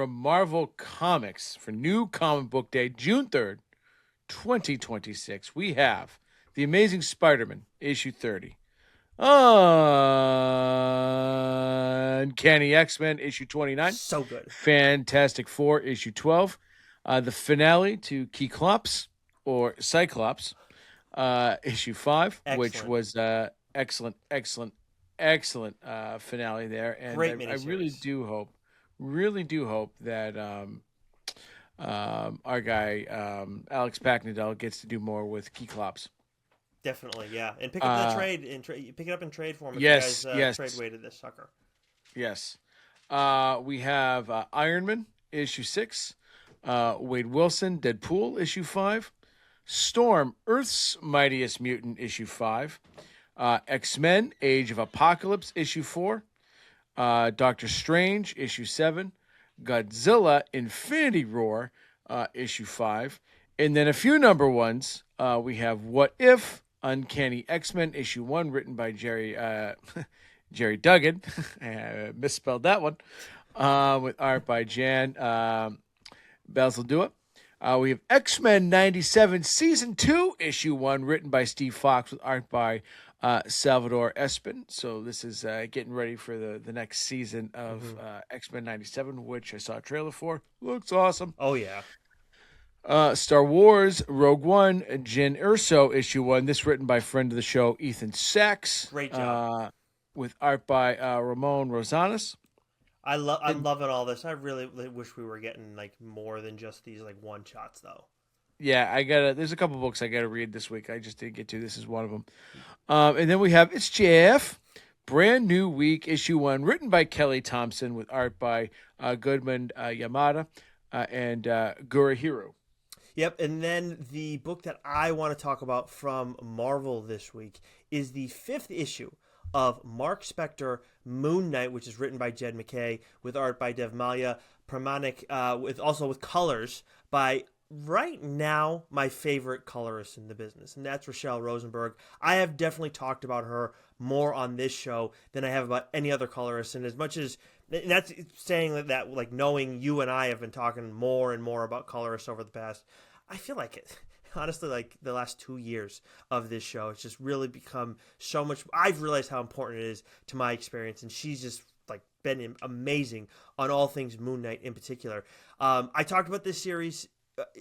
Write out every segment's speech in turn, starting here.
from Marvel Comics for New Comic Book Day, June 3rd, 2026, we have The Amazing Spider-Man, issue 30. Uncanny X-Men, issue 29. So good. Fantastic Four, issue 12. The finale to Cyclops, or Cyclops, issue 5, which Excellent. was excellent finale there. And Great I miniseries. really do hope that our guy, Alex Packnadel, gets to do more with Cyclops. Definitely, yeah. And pick up the Uh, trade and pick it up in trade form if you guys yes, trade yes, weighted this sucker. yes. We have Iron Man, issue 6. Wade Wilson, Deadpool, issue 5. Storm, Earth's Mightiest Mutant, issue 5. X-Men, Age of Apocalypse, issue 4. Doctor Strange, issue 7. Godzilla, Infinity Roar, issue 5. And then a few number ones. We have What If, Uncanny X-Men, issue 1, written by Jerry Duggan. I misspelled that one. With art by Jan Bazaldua. We have X-Men 97, Season 2, Issue 1, written by Steve Fox with art by Salvador Espin. So this is getting ready for the next season of Hmm. X-Men 97, which I saw a trailer for. Looks awesome. Oh yeah, Star Wars Rogue One, Jyn Erso, Issue 1. This written by friend of the show, Ethan Sachs, great job. with art by Ramon Rosanas. I'm And loving all this. I really wish we were getting like more than just these like one shots though. yeah, there's a couple books I gotta read this week. I just didn't get to. This is one of them. And then we have It's Jeff, brand new week, issue 1, written by Kelly Thompson with art by Goodman Yamada and Gurahiro. Yep, and then the book that I want to talk about from Marvel this week is the fifth issue of Mark Spector Moon Knight, which is written by Jed McKay with art by Dev Malia Pramanik, with colors by right now my favorite colorist in the business, and that's Rochelle Rosenberg. I have definitely talked about her more on this show than I have about any other colorist, and as much as and that's saying that like knowing you and I have been talking more and more about colorists over the past, I feel like it. Honestly, like the last 2 years of this show, it's just really become so much. I've realized how important it is to my experience, and she's just like been amazing on all things Moon Knight in particular. I talked about this series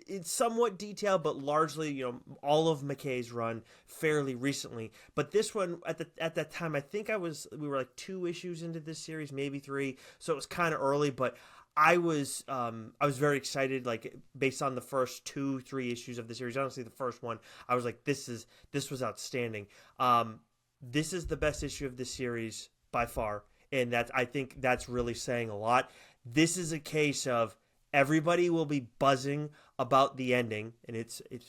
in somewhat detail, but largely, all of McKay's run fairly recently. But this one, at that time, I think we were like 2 issues into this series, maybe 3, so it was kind of early, but. I was very excited, like based on the first 2-3 issues of the series. Honestly, the first one, I was like, this was outstanding. This is the best issue of this series by far, and I think that's really saying a lot. This is a case of everybody will be buzzing about the ending, and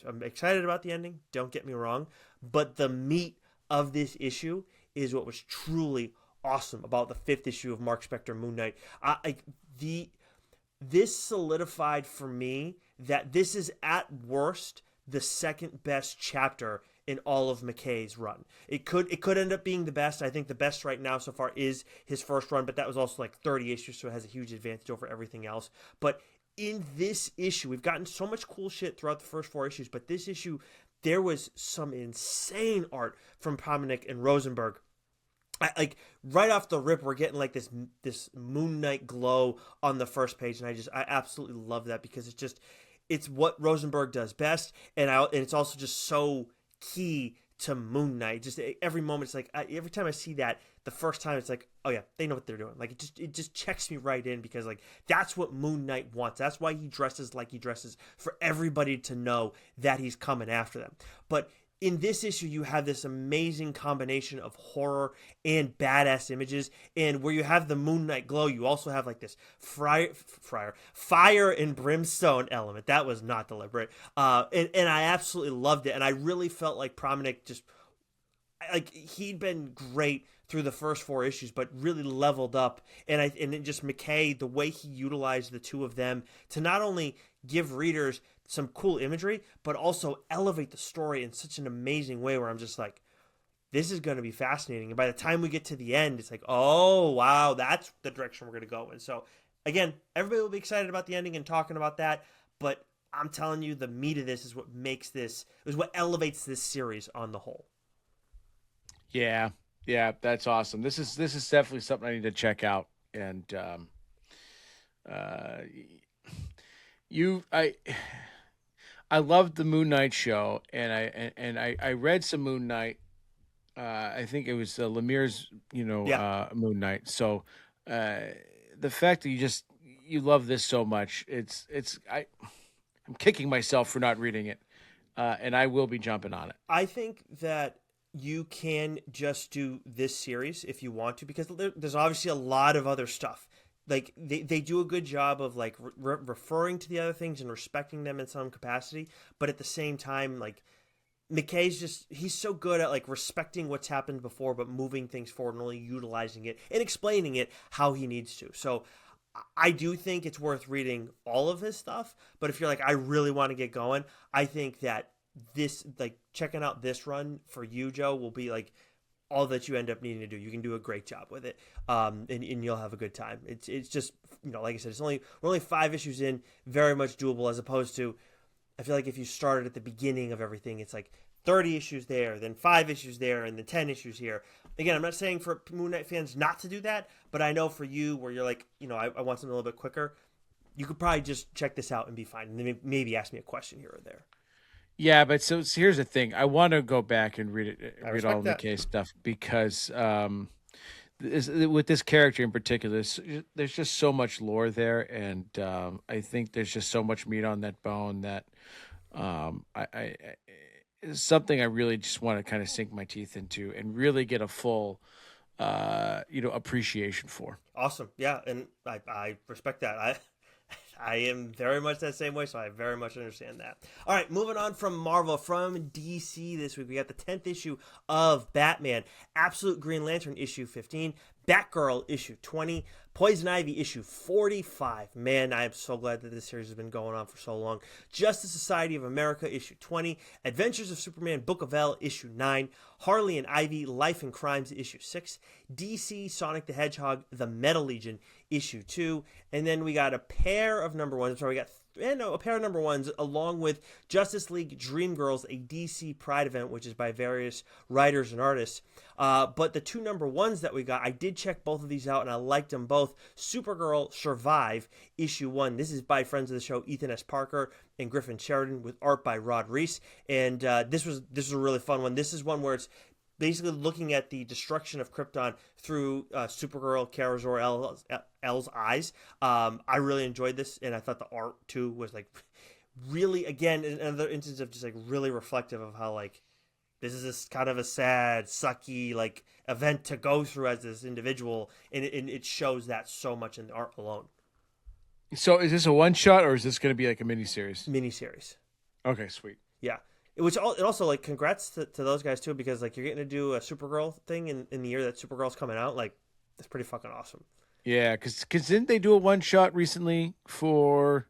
I'm excited about the ending. Don't get me wrong, but the meat of this issue is what was truly awesome about the fifth issue of Mark Spector Moon Knight. The this solidified for me that this is at worst the second best chapter in all of McKay's run. It could end up being the best. I think the best right now so far is his first run, but that was also like 30 issues, so it has a huge advantage over everything else. But in this issue, we've gotten so much cool shit throughout the first 4 issues, but this issue, there was some insane art from Pominick and Rosenberg. Like right off the rip, we're getting like this Moon Knight glow on the first page, and I absolutely love that because it's what Rosenberg does best, and it's also just so key to Moon Knight. Just every moment, it's like every time I see that the first time, it's like, oh yeah, they know what they're doing. Like it just checks me right in because like that's what Moon Knight wants. That's why he dresses like he dresses, for everybody to know that he's coming after them. But in this issue, you have this amazing combination of horror and badass images, and where you have the Moon Knight glow, you also have like this fire and brimstone element. That was not deliberate, and I absolutely loved it, and I really felt like Prominick just like he'd been great through the first 4 issues, but really leveled up. And it just McKay, the way he utilized the two of them to not only give readers some cool imagery, but also elevate the story in such an amazing way. Where I'm just like, this is going to be fascinating. And by the time we get to the end, it's like, oh wow, that's the direction we're going to go in. So again, everybody will be excited about the ending and talking about that, but I'm telling you, the meat of this is what makes this, is what elevates this series on the whole. Yeah, yeah, that's awesome. This is definitely something I need to check out. And uh, you, I loved the Moon Knight show, and I read some Moon Knight. I think it was Lemire's, Yeah, Moon Knight. So uh, the fact that you love this so much, I'm kicking myself for not reading it, and I will be jumping on it. I think that you can just do this series if you want to, because there's obviously a lot of other stuff. Like they do a good job of like referring to the other things and respecting them in some capacity, but at the same time, like McKay's just, he's so good at like respecting what's happened before, but moving things forward and only utilizing it and explaining it how he needs to. So I do think it's worth reading all of his stuff. But if you're like, I really want to get going, I think that this, like checking out this run for you, Joe, will be like all that you end up needing to do. You can do a great job with it, and you'll have a good time. It's just, like I said, we're only 5 issues in, very much doable, as opposed to, I feel like if you started at the beginning of everything, it's like 30 issues there, then 5 issues there, and then 10 issues here. Again, I'm not saying for Moon Knight fans not to do that, but I know for you, where you're like, I want something a little bit quicker, you could probably just check this out and be fine, and then maybe ask me a question here or there. Yeah, but so here's the thing. I want to go back and I read all respect of that. McKay's stuff because with this character in particular, there's just so much lore there, and I think there's just so much meat on that bone that I is something I really just want to kind of sink my teeth into and really get a full, appreciation for. Awesome. Yeah, and I respect that. I am very much that same way, so I very much understand that. All right, moving on from Marvel, from DC this week, we got the 10th issue of Batman, Absolute Green Lantern issue 15, Batgirl issue 20, Poison Ivy issue 45. Man, I am so glad that this series has been going on for so long. Justice Society of America issue 20, Adventures of Superman Book of L issue 9, Harley and Ivy Life and Crimes issue 6, DC Sonic the Hedgehog The Metal Legion issue 2, and then we got a pair of number ones. Sorry, we got a pair of number ones along with Justice League Dream Girls, a DC Pride event, which is by various writers and artists. But the 2 number ones that we got, I did check both of these out and I liked them both. Supergirl Survive issue 1. This is by friends of the show Ethan S. Parker and Griffin Sheridan, with art by Rod Reese. And this was a really fun one. This is one where it's basically looking at the destruction of Krypton through Supergirl Kara Zor-L's eyes. I really enjoyed this, and I thought the art too was like really, again, another instance of just like really reflective of how like this is this kind of a sad, sucky like event to go through as this individual, and it shows that so much in the art alone. So is this a one shot or is this going to be like a mini series? Miniseries. Okay, sweet. Yeah. It also like congrats to those guys too, because like you're getting to do a Supergirl thing in the year that Supergirl's coming out. Like that's pretty fucking awesome. Yeah, because didn't they do a one shot recently for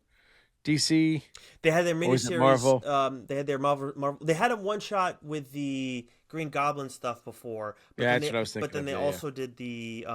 DC They had their or was it miniseries. Marvel? They had their Marvel. They had a one shot with the Green Goblin stuff before, Yeah, that's what I was but thinking then of. they Yeah, yeah, also did the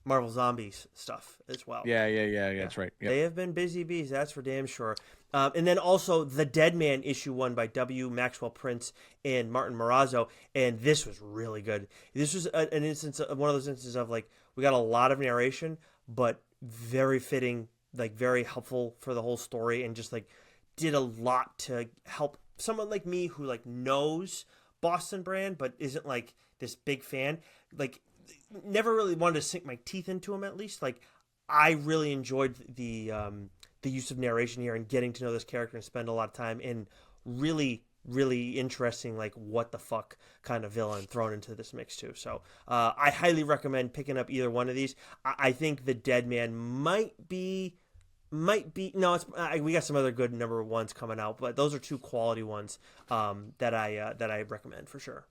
Marvel Zombies stuff as well. yeah. Yeah, That's right. Yep. they have been busy bees. That's for damn sure. And then also the Dead Man issue 1 by W. Maxwell Prince and Martin Morazzo, and this was really good. This was an instance, one of those instances of like we got a lot of narration, but very fitting, like very helpful for the whole story, and just like did a lot to help someone like me who like knows Boston Brand but isn't like this big fan. Like never really wanted to sink my teeth into him, at least. Like I really enjoyed the use of narration here and getting to know this character and spend a lot of time in really interesting like what the fuck kind of villain thrown into this mix too. So I highly recommend picking up either one of these. I think the Dead Man might be no, it's we got some other good number ones coming out, but those are 2 quality ones that I recommend for sure.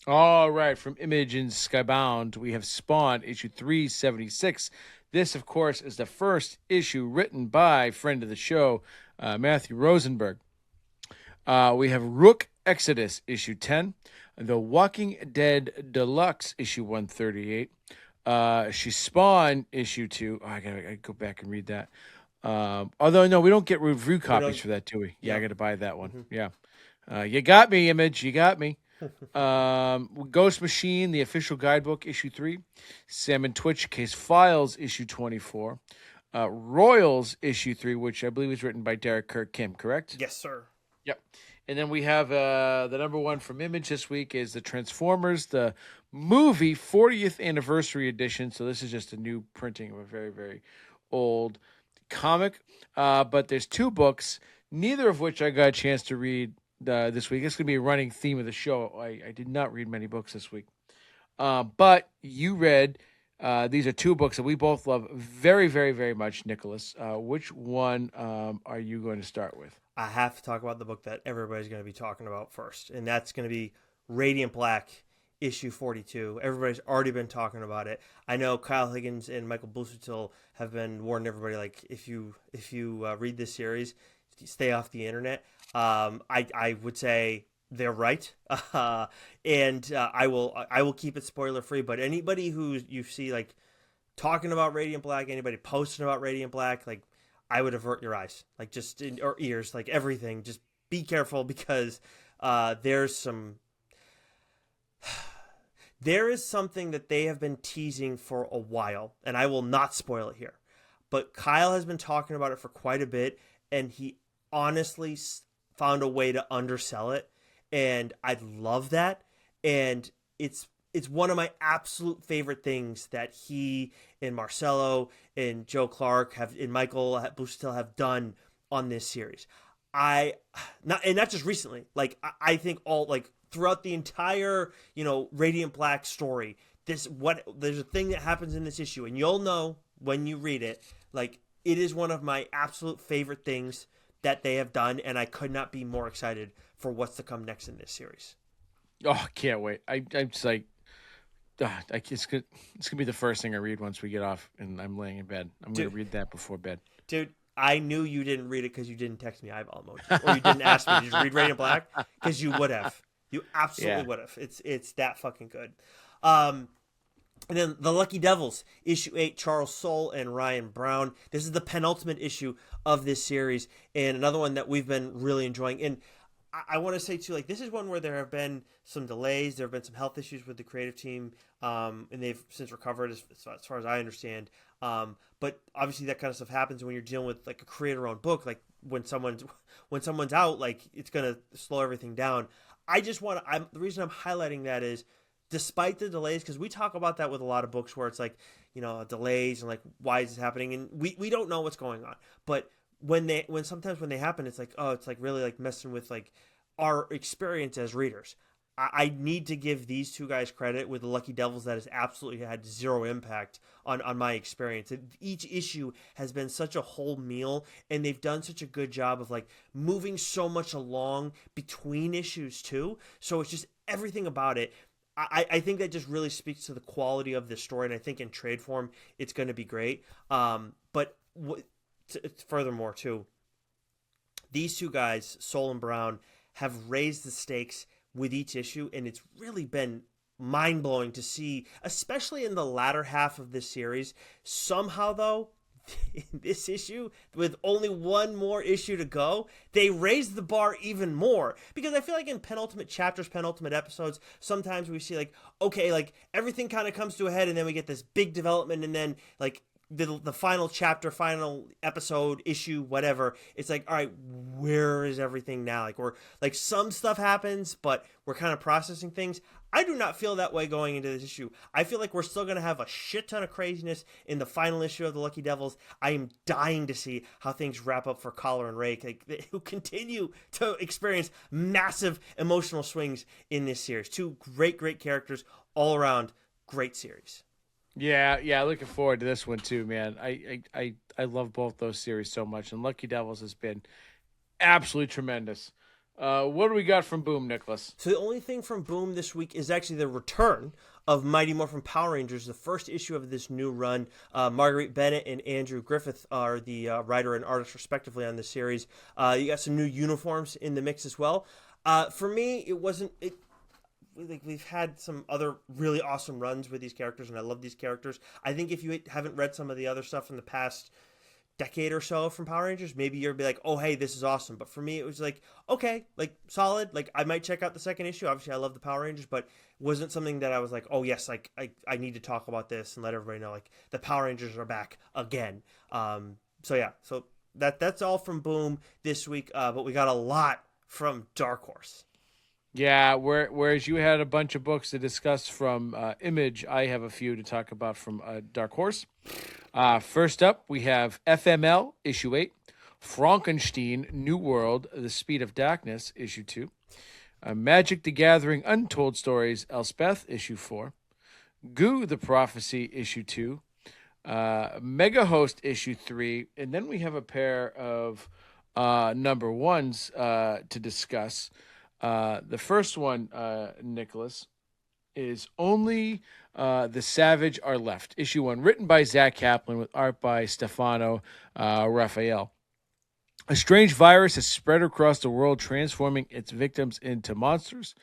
All right, from Image and Skybound, we have Spawn, issue 376. This, of course, is the first issue written by friend of the show, Matthew Rosenberg. We have Rook Exodus, issue 10. The Walking Dead Deluxe, issue 138. She Spawn issue 2. Oh, I gotta go back and read that. Although no, we don't get review We copies don't. for that, do we? Yeah, I Yep. got to buy that one. Mhm. Yeah. You got me, Image. You got me. Ghost Machine, the official guidebook, issue 3. Salmon Twitch Case Files, issue 24. Royals, issue 3, which I believe is written by Derek Kirk Kim, correct? Yes, sir. Yep. And then we have the number one from Image this week is the Transformers, the movie 40th anniversary edition. So this is just a new printing of a very, very old comic. But there's 2 books, neither of which I got a chance to read this week. It's going to be a running theme of the show. I did not read many books this week. But you read, these are 2 books that we both love very, very, very much, Nicholas. Which one are you going to start with? I have to talk about the book that everybody's going to be talking about first, and that's going to be Radiant Black, issue 42. Everybody's already been talking about it. I know Kyle Higgins and Michael Busuttil have been warning everybody, like, if you read this series, stay off the internet. I would say they're right, and I will keep it spoiler free. But anybody who you see like talking about Radiant Black, anybody posting about Radiant Black, like, I would avert your eyes, like, just or ears, like everything. Just be careful because there's some. There is something that they have been teasing for a while, and I will not spoil it here. But Kyle has been talking about it for quite a bit, and he honestly found a way to undersell it, and I love that. And it's one of my absolute favorite things that he and Marcelo and Joe Clark and Michael Busuttil have done on this series. Not just recently. Like, I think all, like, throughout the entire, Radiant Black story, there's a thing that happens in this issue, and you'll know when you read it. Like, it is one of my absolute favorite things that they have done, and I could not be more excited for what's to come next in this series. Oh, I can't wait. I'm just like, it's gonna be the first thing I read once we get off and I'm laying in bed. I'm gonna read that before bed. Dude, I knew you didn't read it because you didn't text me eyeball emoji, or you didn't ask me, did you read Radiant Black? Because you would have. You absolutely would have. It's that fucking good. And then The Lucky Devils, issue 8, Charles Soule and Ryan Brown. This is the penultimate issue of this series, and another one that we've been really enjoying. And I want to say, too, like, this is one where there have been some delays. There have been some health issues with the creative team, and they've since recovered, as far as I understand. But obviously that kind of stuff happens when you're dealing with, like, a creator-owned book. Like, when someone's out, like, it's going to slow everything down. The reason I'm highlighting that is, despite the delays, because we talk about that with a lot of books where it's like, delays and like, why is this happening? And we don't know what's going on. But sometimes when they happen, it's like, oh, it's like really like messing with like our experience as readers. I need to give these 2 guys credit with the Lucky Devils that has absolutely had zero impact on my experience. Each issue has been such a whole meal, and they've done such a good job of like moving so much along between issues too. So it's just everything about it. I think that just really speaks to the quality of this story, and I think in trade form it's going to be great. Furthermore, too, these 2 guys, Soule and Brown, have raised the stakes with each issue, and it's really been mind-blowing to see, especially in the latter half of this series. Somehow, though, in this issue, with only one more issue to go, they raised the bar even more. Because I feel like in penultimate chapters, penultimate episodes, sometimes we see like, okay, like everything kind of comes to a head, and then we get this big development, and then like the final chapter, final episode, issue, whatever, it's like, all right, where is everything now? Like, we're like, some stuff happens, but we're kind of processing things. I do not feel that way going into this issue. I feel like we're still going to have a shit ton of craziness in the final issue of the Lucky Devils. I am dying to see how things wrap up for Collar and Ray, who continue to experience massive emotional swings in this series. 2 great characters all around. Great series. Yeah, looking forward to this one too, man. I love both those series so much, and Lucky Devils has been absolutely tremendous. What do we got from Boom, Nicholas? So the only thing from Boom this week is actually the return of Mighty Morphin Power Rangers, the first issue of this new run. Marguerite Bennett and Andrew Griffith are the writer and artist respectively on this series. You got some new uniforms in the mix as well. For me, we've had some other really awesome runs with these characters, and I love these characters. I think if you haven't read some of the other stuff in the past decade or so from Power Rangers, maybe you'll be like, oh hey, this is awesome. But for me, it was like, okay, like solid. Like I might check out the second issue. Obviously, I love the Power Rangers, but wasn't something that I was like, oh yes, like I need to talk about this and let everybody know like the Power Rangers are back again. So yeah, so that's all from Boom this week. But we got a lot from Dark Horse. Yeah, whereas you had a bunch of books to discuss from Image, I have a few to talk about from Dark Horse. First up, we have FML issue 8, Frankenstein New World: The Speed of Darkness issue 2, Magic the Gathering Untold Stories Elspeth issue 4, Goo the Prophecy issue 2, Mega Host issue 3, and then we have a pair of number ones to discuss. The first one, Nicholas, is Only the Savage Are Left. Issue 1, written by Zach Kaplan with art by Stefano Raphael. A strange virus has spread across the world, transforming its victims into monsters.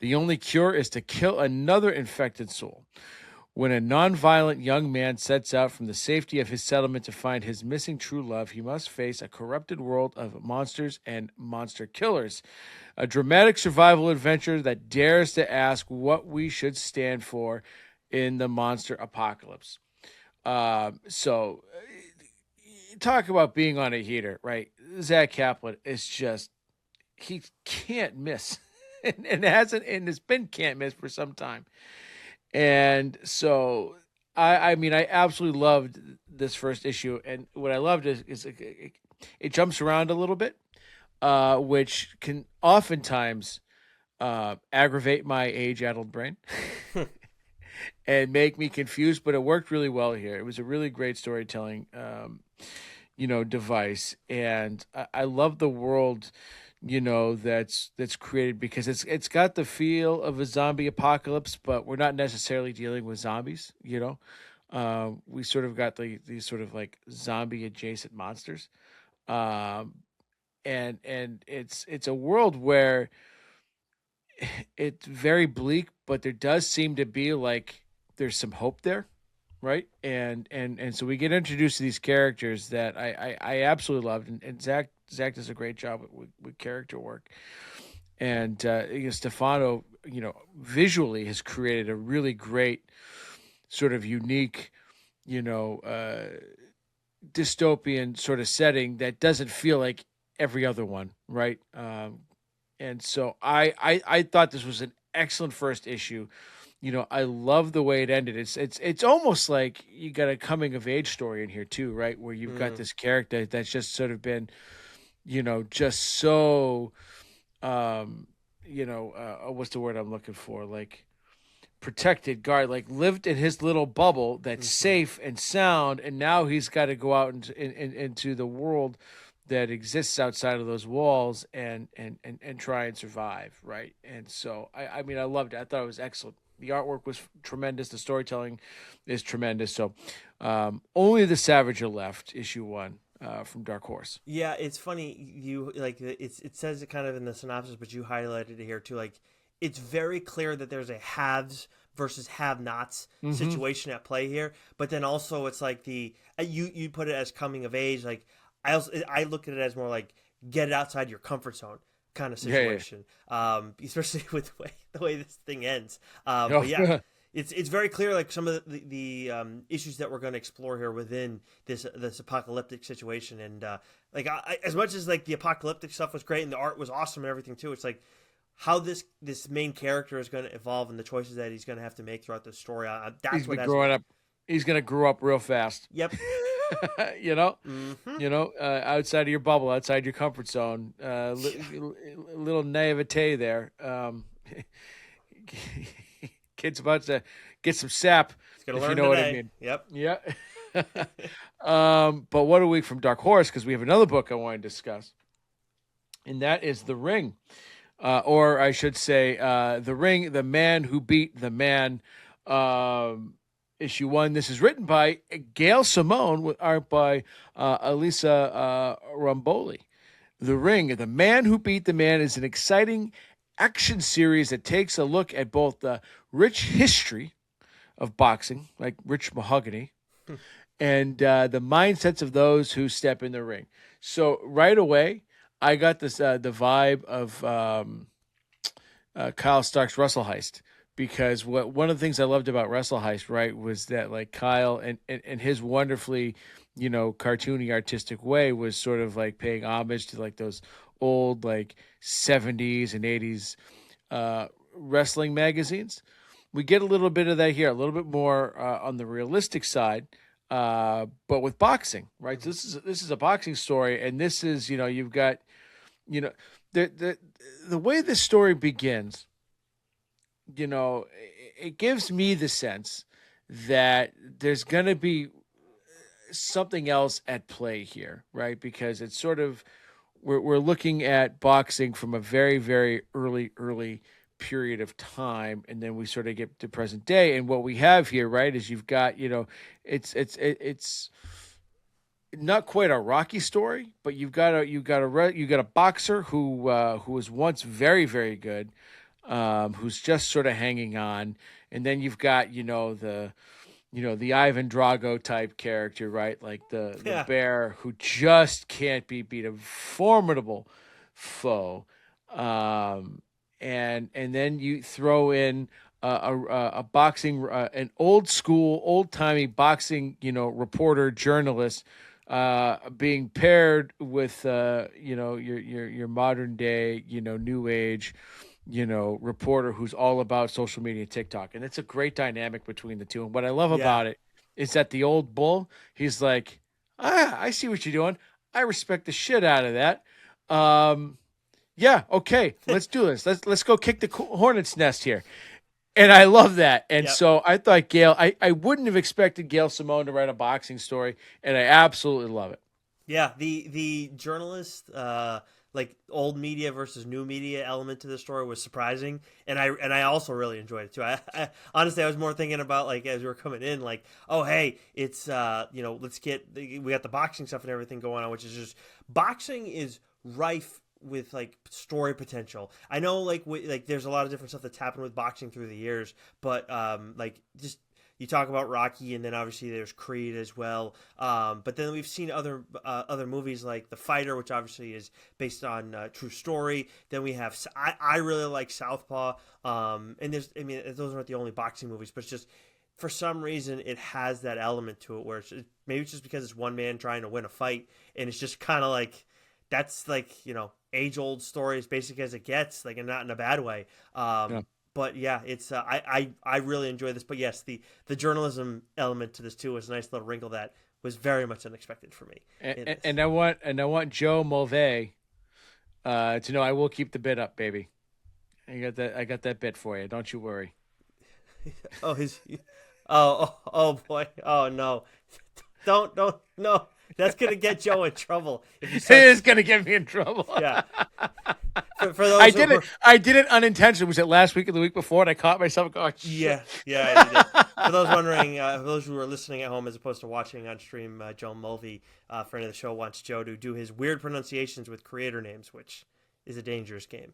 The only cure is to kill another infected soul. When a nonviolent young man sets out from the safety of his settlement to find his missing true love, he must face a corrupted world of monsters and monster killers. A dramatic survival adventure that dares to ask what we should stand for in the monster apocalypse. So, talk about being on a heater, right? Zach Kaplan is just, he can't miss. and hasn't, and has been can't miss for some time. And so, I mean, I absolutely loved this first issue. And what I loved is it jumps around a little bit, which can oftentimes aggravate my age-addled brain and make me confused. But it worked really well here. It was a really great storytelling, device. And I love the world that's created because it's got the feel of a zombie apocalypse, but we're not necessarily dealing with zombies. We sort of got these sort of like zombie adjacent monsters, and it's a world where it's very bleak, but there does seem to be like there's some hope there, right? And so we get introduced to these characters that I absolutely loved, and Zach does a great job with character work, and Stefano, visually has created a really great sort of unique, dystopian sort of setting that doesn't feel like every other one, right? And so I thought this was an excellent first issue. I love the way it ended. It's almost like you got a coming of age story in here too, right? Where you've got this character that's just sort of been, just so, what's the word I'm looking for? Like protected, guard, like lived in his little bubble that's safe and sound, and now he's got to go out into the world that exists outside of those walls and try and survive, right? And so I mean, I loved it. I thought it was excellent. The artwork was tremendous. The storytelling is tremendous. So, Only the Savage Are Left, issue 1, from Dark Horse. Yeah, it's funny. You like it says it kind of in the synopsis, but you highlighted it here too. Like, it's very clear that there's a haves versus have-nots situation at play here. But then also, it's like you put it as coming of age. Like I look at it as more like get outside your comfort zone kind of situation. Yeah. Especially with the way this thing ends. But yeah. It's very clear, like some of the issues that we're going to explore here within this apocalyptic situation, and as much as like the apocalyptic stuff was great and the art was awesome and everything too, it's like how this main character is going to evolve and the choices that he's going to have to make throughout the story. That's he's what been growing up. He's going to grow up real fast. Yep. Outside of your bubble, outside your comfort zone, little naivete there. Kid's about to get some sap, if you know what I mean. Yep. Yeah. But what a week from Dark Horse, because we have another book I want to discuss, and that is The Ring, or I should say, The Ring: The Man Who Beat the Man, issue 1. This is written by Gail Simone with art by Elisa Ramboli. The Ring: The Man Who Beat the Man is an exciting action series that takes a look at both the rich history of boxing, like Rich Mahogany, and the mindsets of those who step in the ring. So right away, I got this the vibe of Kyle Stark's Russell Heist, because one of the things I loved about Russell Heist, right, was that like Kyle and his wonderfully, cartoony artistic way was sort of like paying homage to like those old like 70s and 80s wrestling magazines. We get a little bit of that here, a little bit more on the realistic side, but with boxing, right? So Mhm. this is a boxing story, and this is, you've got, you know the way this story begins, it gives me the sense that there's going to be something else at play here, right? Because it's sort of, we're looking at boxing from a very, very early period of time, and then we sort of get to present day. And what we have here, right, is you've got, it's not quite a Rocky story, but you've got a boxer who was once very, very good, who's just sort of hanging on, and then you've got, the Ivan Drago type character, right? Like the Yeah. bear who just can't be beat, a formidable foe. And then you throw in a boxing, an old school, old timey boxing, reporter journalist, being paired with your modern day, new age, reporter who's all about social media and TikTok. And it's a great dynamic between the two. And what I love Yeah. about it is that the old bull, he's like, I see what you're doing. I respect the shit out of that. Yeah, okay, let's do this. Let's go kick the hornet's nest here. And I love that. And Yep. so I thought I wouldn't have expected Gail Simone to write a boxing story, and I absolutely love it. Yeah, the journalist, like old media versus new media element to the story was surprising, and I also really enjoyed it too. Honestly, I was more thinking about, like, as we were coming in, like, oh hey, it's we got the boxing stuff and everything going on, which is just, boxing is rife with like story potential. I know, like there's a lot of different stuff that's happened with boxing through the years, but like, just, you talk about Rocky, and then obviously there's Creed as well. But then we've seen other movies like The Fighter, which obviously is based on true story. Then we have, I really like Southpaw. And there's, I mean, those aren't the only boxing movies, but it's just, for some reason it has that element to it where maybe it's just because it's one man trying to win a fight, and it's just kind of like, that's like, age old story, as basic as it gets, like, and not in a bad way. Yeah. But yeah, it's I really enjoy this. But yes, the journalism element to this too was a nice little wrinkle that was very much unexpected for me And, in and this. and I want Joe Mulvey to know I will keep the bid up, baby. I got that bid for you. Don't you worry. Oh, his, oh boy, oh no, don't no, that's gonna get Joe in trouble if you It start. is gonna get me in trouble. Yeah, for I those who did it. were, I did it unintentionally. Was it last week or the week before? And I caught myself going, "Shit." yeah, yeah, you did. For those wondering, for those who are listening at home as opposed to watching on stream, Joe Mulvey, friend of the show, wants Joe to do his weird pronunciations with creator names, which is a dangerous game.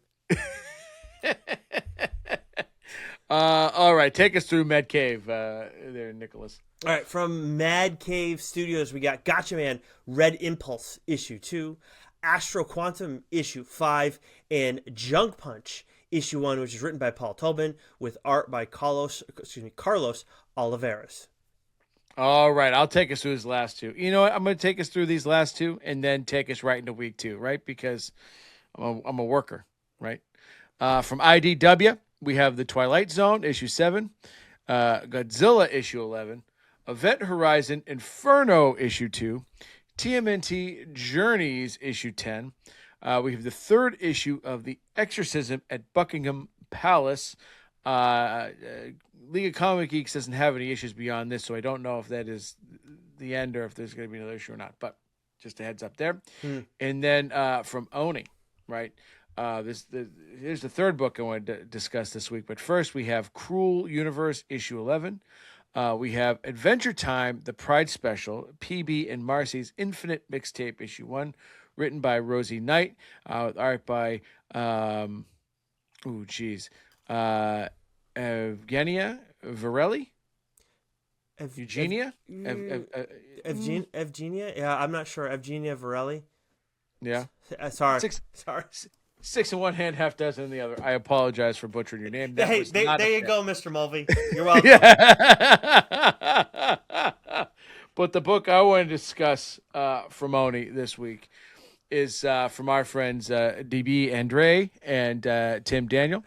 All right, take us through Med Cave, there, Nicholas. All right, from Mad Cave Studios, we got Gotcha Man Red Impulse issue 2, Astro Quantum issue 5, and Junk Punch issue 1, which is written by Paul Tobin with art by Carlos Oliveras. All right, I'll take us through these last two. You know what? I'm going to take us through these last two, and then take us right into week 2, right? Because I'm a worker, right? From IDW, we have The Twilight Zone, issue 7, Godzilla, issue 11, Event Horizon Inferno, issue 2, TMNT Journeys, issue 10. We have the third issue of The Exorcism at Buckingham Palace. League of Comic Geeks doesn't have any issues beyond this, so I don't know if that is the end or if there's going to be another issue or not. But just a heads up there. Hmm. And then from Oni, right? Here's the third book I wanted to discuss this week. But first, we have Cruel Universe, issue 11. We have Adventure Time, the Pride Special, PB and Marcy's Infinite Mixtape, issue 1, written by Rosie Knight, with art by Ooh, geez. Uh, Evgenia Varelli? Ev, Ev, Eugenia? mm, Mm, Evgenia? Yeah, I'm not sure. Evgenia Varelli? yeah. Sorry. Six, Sorry. six in one hand, half dozen in the other. I apologize for butchering your name. That Hey, was not a there you bit. go, Mr. Mulvey. You're welcome. Yeah. But the book I want to discuss from Oni this week is from our friends DB Andre and Tim Daniel.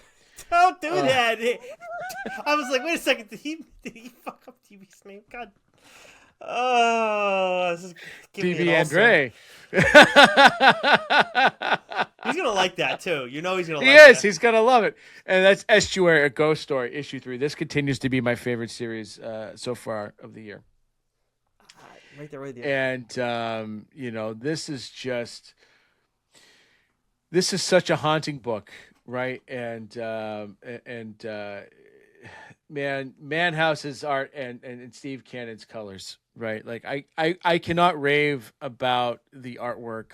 Don't do Uh, that. I was like, wait a second. Did he fuck up TV's name? God. Oh, this is giving me an DB ulcer. Andre. He's gonna like that too. You know he's gonna He like is. that. He's gonna love it. And that's Estuary, a ghost story, issue 3. This continues to be my favorite series so far of the year. Right there with you. And this is such a haunting book, right? And man, Manhouse's art and Steve Cannon's colors, right? Like I cannot rave about the artwork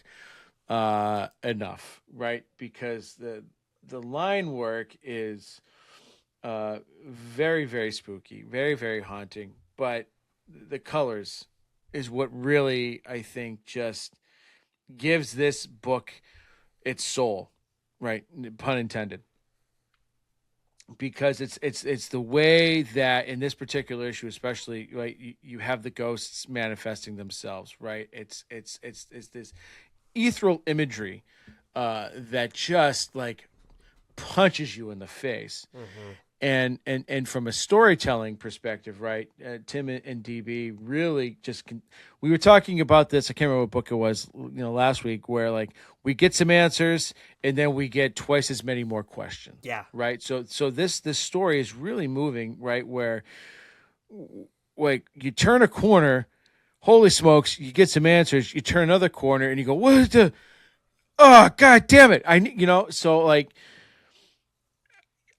enough, right? Because the line work is very, very spooky, very, very haunting, but the colors is what really, I think, just gives this book its soul, right? Pun intended. Because it's the way that in this particular issue, especially, right, you have the ghosts manifesting themselves, right? It's this ethereal imagery that just like punches you in the face. Mm-hmm. And from a storytelling perspective, right? Tim and DB really we were talking about this. I can't remember what book it was, last week, where like we get some answers and then we get twice as many more questions, Yeah. right? So this story is really moving, right? Where like you turn a corner, holy smokes, you get some answers. You turn another corner and you go, what is the? Oh, god damn it! So like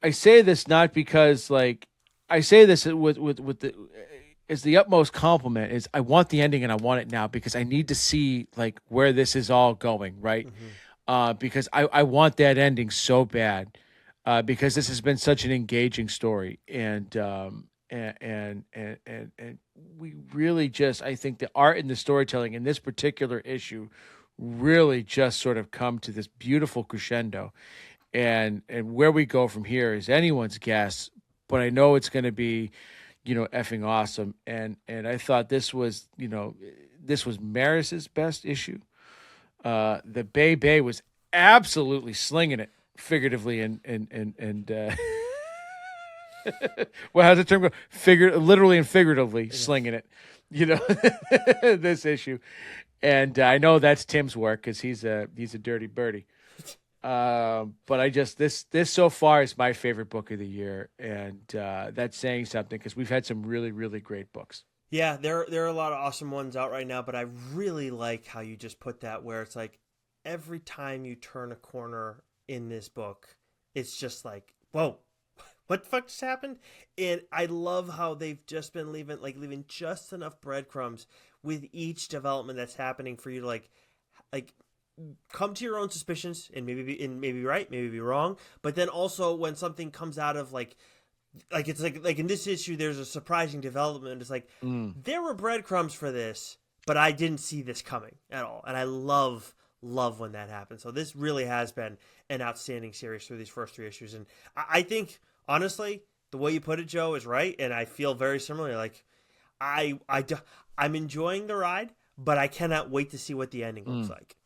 I say this not because like I say this with the is the utmost compliment is I want the ending and I want it now because I need to see like where this is all going, right? Mm-hmm. Because I want that ending so bad because this has been such an engaging story and we really just I think the art and the storytelling in this particular issue really just sort of come to this beautiful crescendo and where we go from here is anyone's guess, but I know it's going to be, effing awesome. And I thought this was Maris's best issue. The Bay was absolutely slinging it, figuratively and well, how's the term go? Literally and figuratively slinging it. This issue, and I know that's Tim's work because he's a dirty birdie. But I just this so far is my favorite book of the year, and that's saying something because we've had some really really great books. Yeah, there are a lot of awesome ones out right now, but I really like how you just put that where it's like every time you turn a corner in this book, it's just like, whoa, what the fuck just happened? And I love how they've just been leaving just enough breadcrumbs with each development that's happening for you to like come to your own suspicions and maybe be right, maybe be wrong. But then also when something comes out of like it's like in this issue there's a surprising development. It's like Mm. there were breadcrumbs for this, but I didn't see this coming at all. And I love when that happens. So this really has been an outstanding series through these first 3 issues. And I think honestly, the way you put it, Joe, is right. And I feel very similarly. Like I'm enjoying the ride, but I cannot wait to see what the ending looks Mm. like.